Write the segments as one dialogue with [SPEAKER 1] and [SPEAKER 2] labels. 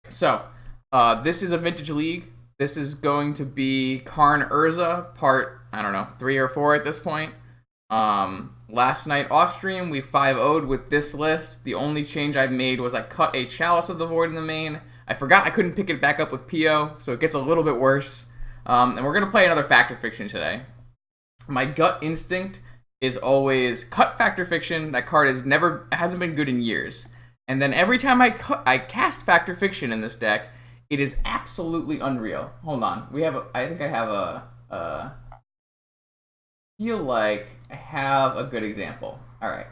[SPEAKER 1] So, this is a vintage league. This is going to be Karn Urza, part, I don't know, 3 or 4 at this point. Last night off stream, we 5-0'd with this list. The only change I've made was I cut a Chalice of the Void in the main. I forgot I couldn't pick it back up with PO, so it gets a little bit worse. And we're going to play another Factor Fiction today. My gut instinct is always cut Factor Fiction. That card hasn't been good in years. And then every time I cast Factor Fiction in this deck, it is absolutely unreal. Hold on. I feel like I have a good example. Alright.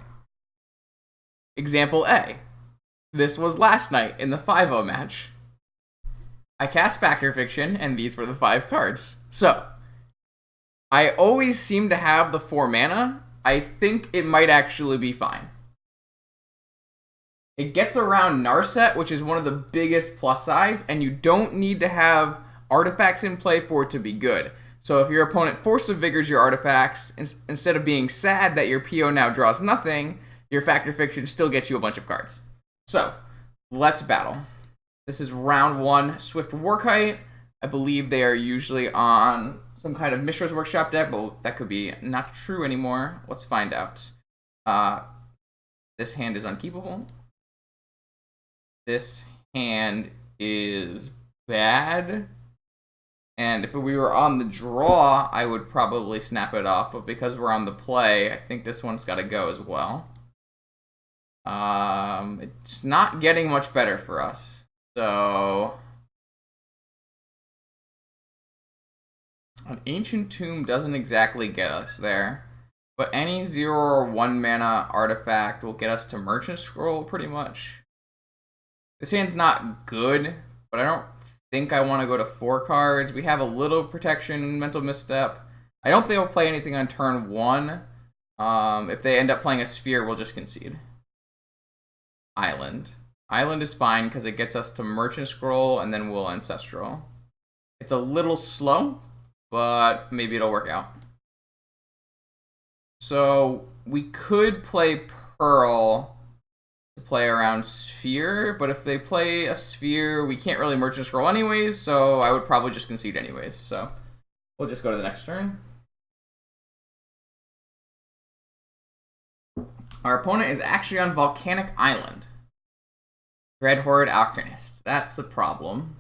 [SPEAKER 1] Example A. This was last night in the 5-0 match. I cast Factor Fiction, and these were the 5 cards. So, I always seem to have the 4 mana. I think it might actually be fine. It gets around Narset, which is one of the biggest plus sides, and you don't need to have artifacts in play for it to be good. So if your opponent Force of Vigors your artifacts, instead of being sad that your PO now draws nothing, your Factor Fiction still gets you a bunch of cards. So, let's battle. This is round 1, Swift Warkite. I believe they are usually on some kind of Mishra's Workshop deck, but that could be not true anymore. Let's find out. This hand is unkeepable. This hand is bad. And if we were on the draw, I would probably snap it off. But because we're on the play, I think this one's got to go as well. It's not getting much better for us. So, an Ancient Tomb doesn't exactly get us there. But any 0 or 1 mana artifact will get us to Merchant Scroll pretty much. This hand's not good, but I don't think I want to go to 4 cards. We have a little protection in Mental Misstep. I don't think I'll play anything on turn 1. If they end up playing a Sphere, we'll just concede. Island. Island is fine because it gets us to Merchant Scroll and then we'll Ancestral. It's a little slow, but maybe it'll work out. So we could play Pearl to play around Sphere, but if they play a Sphere, we can't really Merchant Scroll anyways, so I would probably just concede anyways. So we'll just go to the next turn. Our opponent is actually on Volcanic Island. Dreadhorde Arcanist. That's a problem.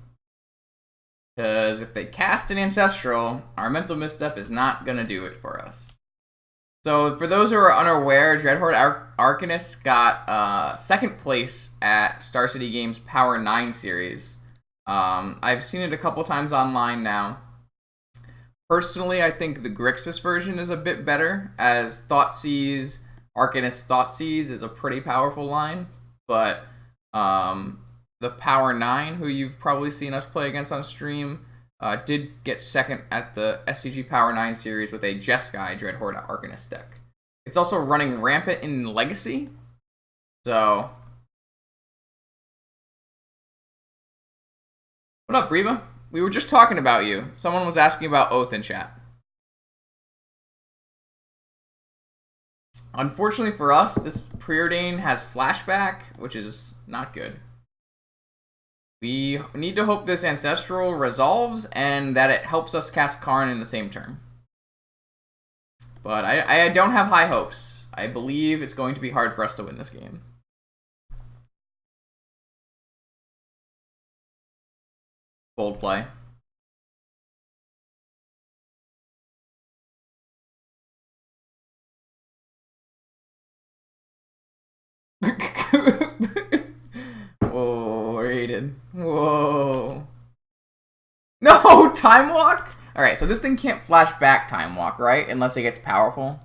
[SPEAKER 1] Because if they cast an Ancestral, our Mental Misstep is not going to do it for us. So, for those who are unaware, Dreadhorde Arcanist got second place at Star City Games Power 9 series. I've seen it a couple times online now. Personally, I think the Grixis version is a bit better, as Thoughtseize, Arcanist Thoughtseize is a pretty powerful line, but the Power 9, who you've probably seen us play against on stream, did get second at the SCG Power 9 series with a Jeskai Dreadhorde Arcanist deck. It's also running rampant in Legacy, so... What up, Reba? We were just talking about you. Someone was asking about Oath in chat. Unfortunately for us, this Preordain has Flashback, which is not good. We need to hope this Ancestral resolves and that it helps us cast Karn in the same turn. But I don't have high hopes. I believe it's going to be hard for us to win this game. Bold play. Whoa, Raiden. Whoa. No, Time Walk? Alright, so this thing can't flash back Time Walk, right? Unless it gets powerful.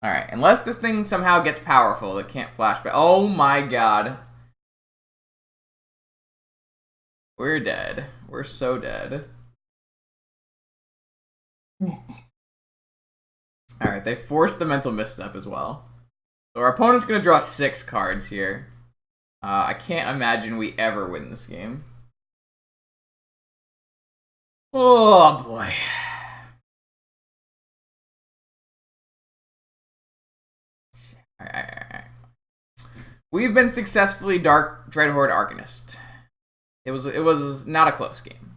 [SPEAKER 1] Alright, unless this thing somehow gets powerful, it can't flash back. Oh my god. We're dead. We're so dead. Alright, they forced the Mental Misstep as well. So our opponent's going to draw 6 cards here. I can't imagine we ever win this game. Oh boy. Alright. We've been successfully Dreadhorde Arcanist. It was not a close game.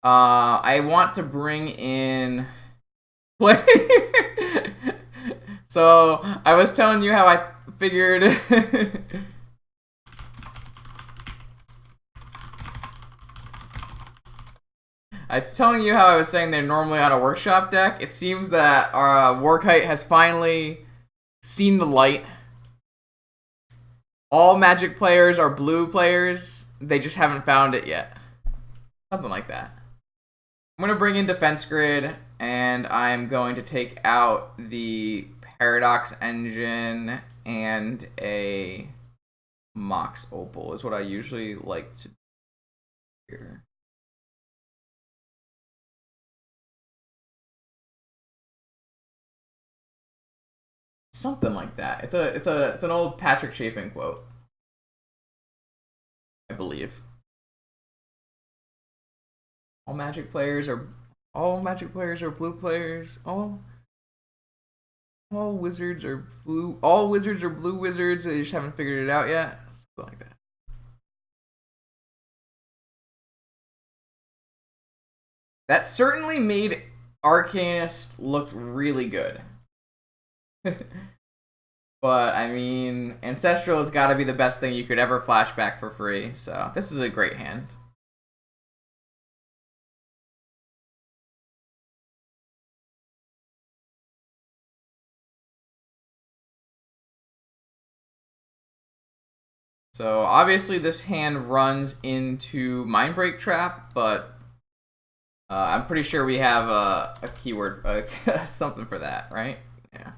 [SPEAKER 1] I want to bring in play. So I was telling you how I figured. I was telling you how I was saying they're normally on a workshop deck. It seems that our Warkite has finally seen the light. All Magic players are blue players. They just haven't found it yet. Something like that. I'm going to bring in Defense Grid, and I'm going to take out the Paradox Engine and a Mox Opal is what I usually like to do here. Something like that. It's an old Patrick Chapin quote, I believe. All Magic players are blue players. All wizards are blue. All wizards are blue wizards. They just haven't figured it out yet. Something like that. That certainly made Arcanist look really good. But, I mean, Ancestral has got to be the best thing you could ever flashback for free, so this is a great hand. So, obviously this hand runs into Mindbreak Trap, but I'm pretty sure we have a keyword, something for that, right? Yeah.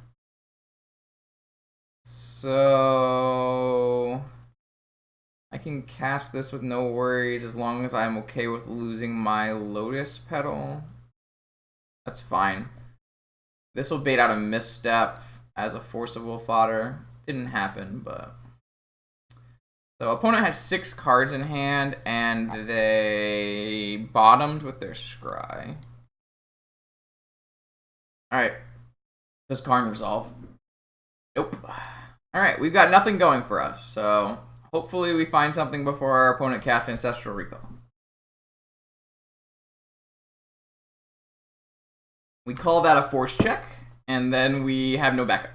[SPEAKER 1] So I can cast this with no worries as long as I'm okay with losing my Lotus Petal. That's fine. This will bait out a Misstep as a Forcible fodder. Didn't happen, but... So opponent has 6 cards in hand, and they bottomed with their Scry. Alright. Does Karn resolve? Nope. Alright, we've got nothing going for us, so hopefully we find something before our opponent casts Ancestral Recall. We call that a force check, and then we have no backup.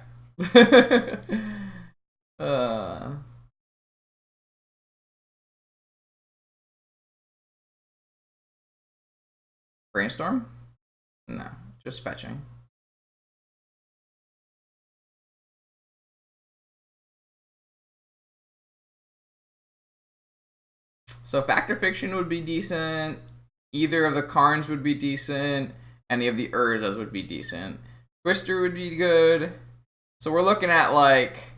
[SPEAKER 1] Brainstorm? No, just fetching. So Fact or Fiction would be decent. Either of the Karns would be decent. Any of the Urzas would be decent. Twister would be good. So we're looking at like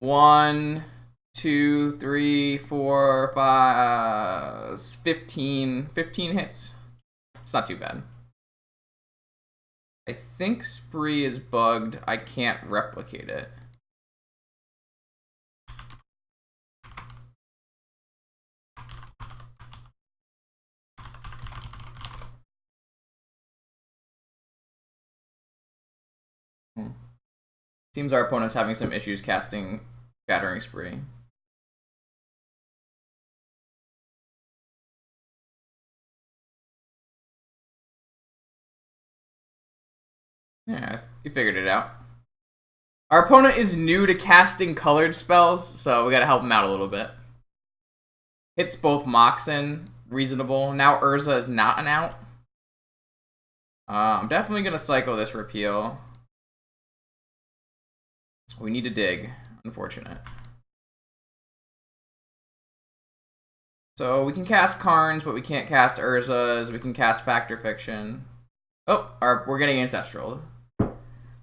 [SPEAKER 1] 1, 2, 3, 4, 5, 15 hits. It's not too bad. I think Spree is bugged. I can't replicate it. Seems our opponent's having some issues casting Shattering Spree. Yeah, you figured it out. Our opponent is new to casting colored spells, so we gotta help him out a little bit. Hits both Moxen, reasonable. Now Urza is not an out. I'm definitely gonna cycle this repeal. We need to dig. Unfortunate. So we can cast Karns, but we can't cast Urzas. We can cast Fact or Fiction. Oh, we're getting Ancestral.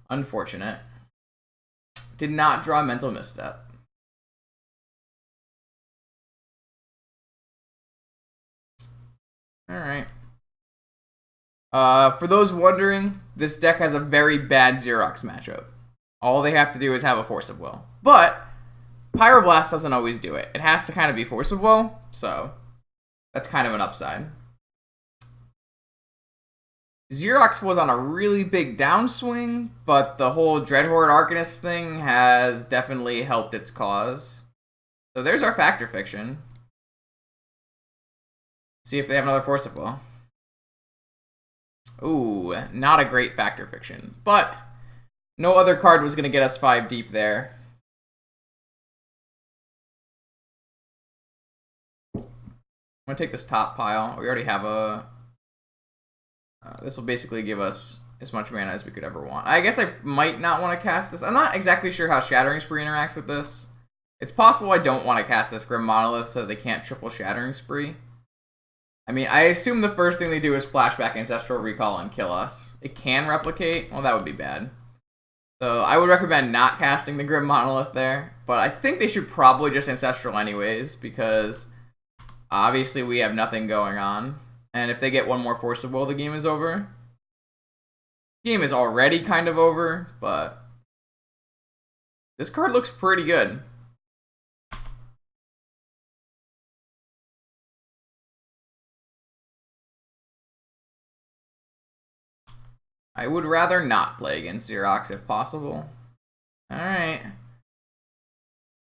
[SPEAKER 1] Unfortunate. Did not draw Mental Misstep. Alright. For those wondering, this deck has a very bad Xerox matchup. All they have to do is have a Force of Will. But Pyroblast doesn't always do it. It has to kind of be Force of Will, so that's kind of an upside. Xerox was on a really big downswing, but the whole Dreadhorde Arcanist thing has definitely helped its cause. So there's our Fact or Fiction. See if they have another Force of Will. Ooh, not a great Factor Fiction. But no other card was going to get us 5 deep there. I'm going to take this top pile. We already have a... this will basically give us as much mana as we could ever want. I guess I might not want to cast this. I'm not exactly sure how Shattering Spree interacts with this. It's possible I don't want to cast this Grim Monolith so they can't triple Shattering Spree. I mean, I assume the first thing they do is flashback Ancestral Recall and kill us. It can replicate. Well, that would be bad. So I would recommend not casting the Grim Monolith there. But I think they should probably just Ancestral anyways, because obviously we have nothing going on. And if they get one more Force of Will, the game is over. The game is already kind of over, but this card looks pretty good. I would rather not play against Xerox if possible. Alright.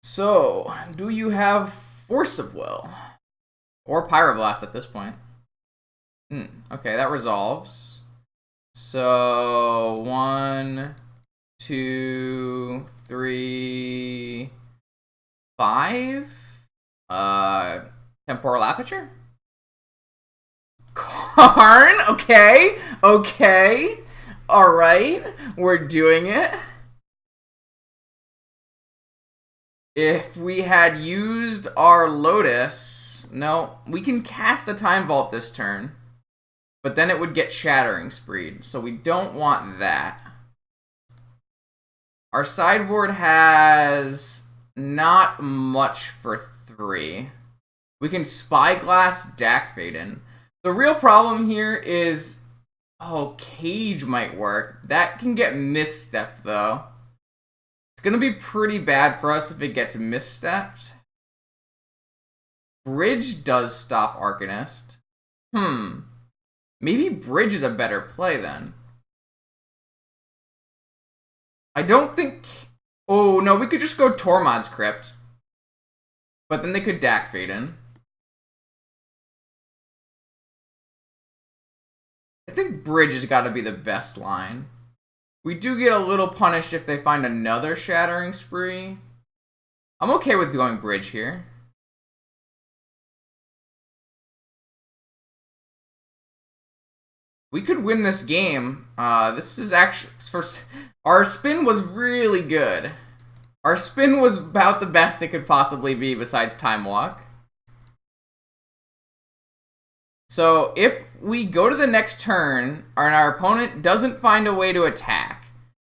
[SPEAKER 1] So, do you have Force of Will? Or Pyroblast at this point? Okay, that resolves. So, 1, 2, 3, 5? Temporal Aperture? Karn? Okay. Okay. Alright. We're doing it. If we had used our Lotus... No, we can cast a Time Vault this turn. But then it would get Shattering Spreed. So we don't want that. Our sideboard has not much for 3. We can Spyglass Dak Faden. The real problem here is... Oh, Cage might work. That can get misstepped, though. It's going to be pretty bad for us if it gets misstepped. Bridge does stop Arcanist. Maybe Bridge is a better play, then. I don't think... Oh, no, we could just go Tormod's Crypt. But then they could Dak Faden. I think Bridge has got to be the best line. We do get a little punished if they find another Shattering Spree. I'm okay with going Bridge here. We could win this game. This is actually... Our spin was really good. Our spin was about the best it could possibly be besides Time Walk. So if we go to the next turn and our opponent doesn't find a way to attack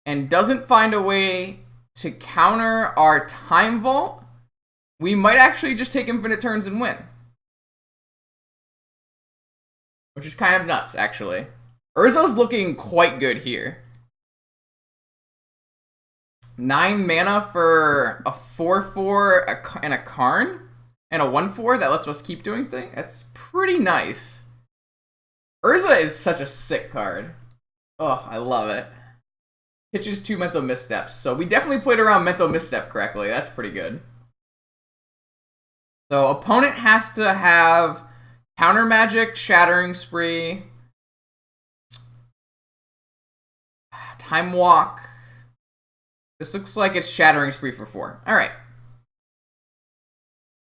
[SPEAKER 1] and doesn't find a way to counter our Time Vault, we might actually just take infinite turns and win. Which is kind of nuts, actually. Urza's looking quite good here. 9 mana for a 4/4 and a Karn? And a 1/4 that lets us keep doing things? That's pretty nice. Urza is such a sick card. Oh, I love it. Pitches 2 Mental Missteps. So we definitely played around Mental Misstep correctly. That's pretty good. So opponent has to have Counter Magic, Shattering Spree, Time Walk. This looks like it's Shattering Spree for 4. Alright.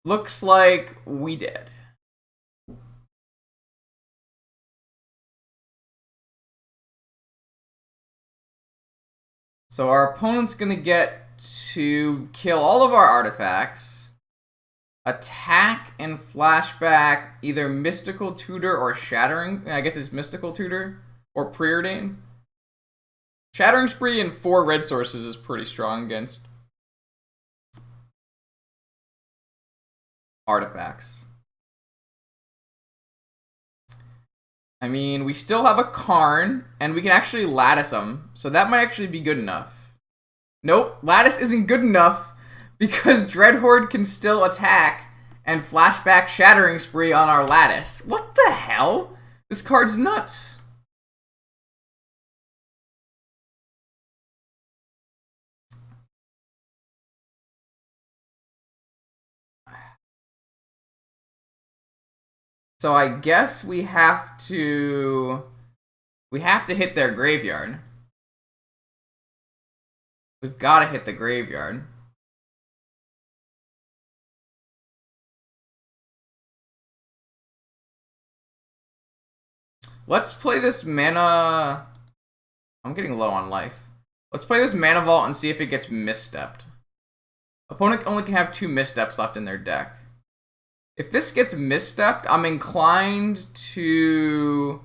[SPEAKER 1] Looks like we did. So our opponent's going to get to kill all of our artifacts, attack and flashback either Mystical Tutor or Shattering. I guess it's Mystical Tutor or Preordain. Shattering Spree and 4 red sources is pretty strong against artifacts. I mean, we still have a Karn, and we can actually Lattice them, so that might actually be good enough. Nope, Lattice isn't good enough, because Dreadhorde can still attack and flashback Shattering Spree on our Lattice. What the hell? This card's nuts. So I guess we have to hit their graveyard. We've got to hit the graveyard. Let's play this mana... I'm getting low on life. Let's play this Mana Vault and see if it gets misstepped. Opponent only can have 2 missteps left in their deck. If this gets misstepped, I'm inclined to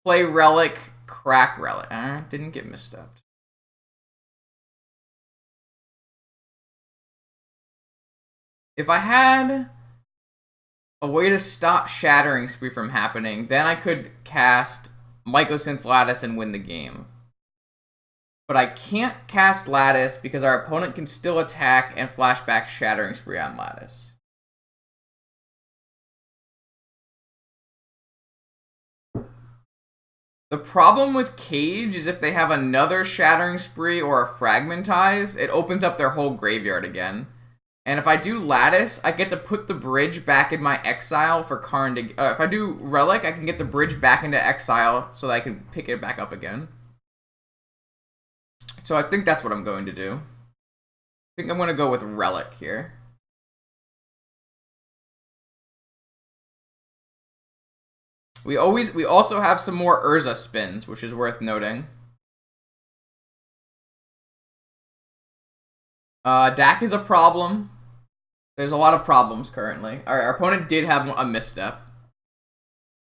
[SPEAKER 1] play Relic, crack Relic. Didn't get misstepped. If I had a way to stop Shattering Spree from happening, then I could cast Mycosynth Lattice and win the game. But I can't cast Lattice because our opponent can still attack and flashback Shattering Spree on Lattice. The problem with Cage is if they have another Shattering Spree or a Fragmentize, it opens up their whole graveyard again. And if I do Lattice, I get to put the bridge back in my exile for Karn to... if I do Relic, I can get the bridge back into exile so that I can pick it back up again. So I think that's what I'm going to do. I think I'm going to go with Relic here. We also have some more Urza spins, which is worth noting. Dak is a problem. There's a lot of problems currently. Alright, our opponent did have a misstep.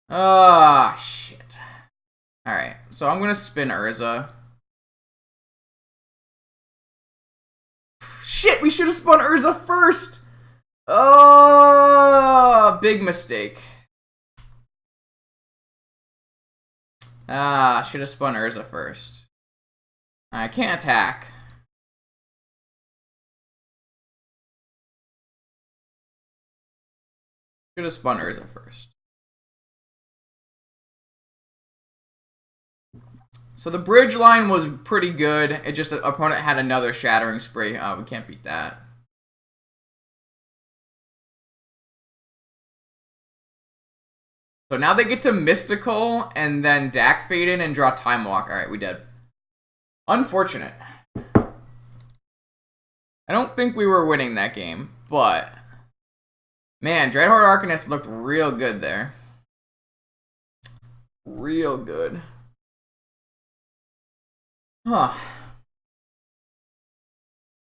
[SPEAKER 1] Ah, shit. Alright, so I'm going to spin Urza. Shit, we should have spun Urza first! Oh, big mistake. Should have spun Urza first. I can't attack. Should have spun Urza first. So the bridge line was pretty good. It just, the opponent had another Shattering Spree. We can't beat that. So now they get to Mystical and then Dak Fade in and draw Time Walk. Alright, we did. Unfortunate. I don't think we were winning that game, but... Man, Dreadhorde Arcanist looked real good there. Real good. Huh.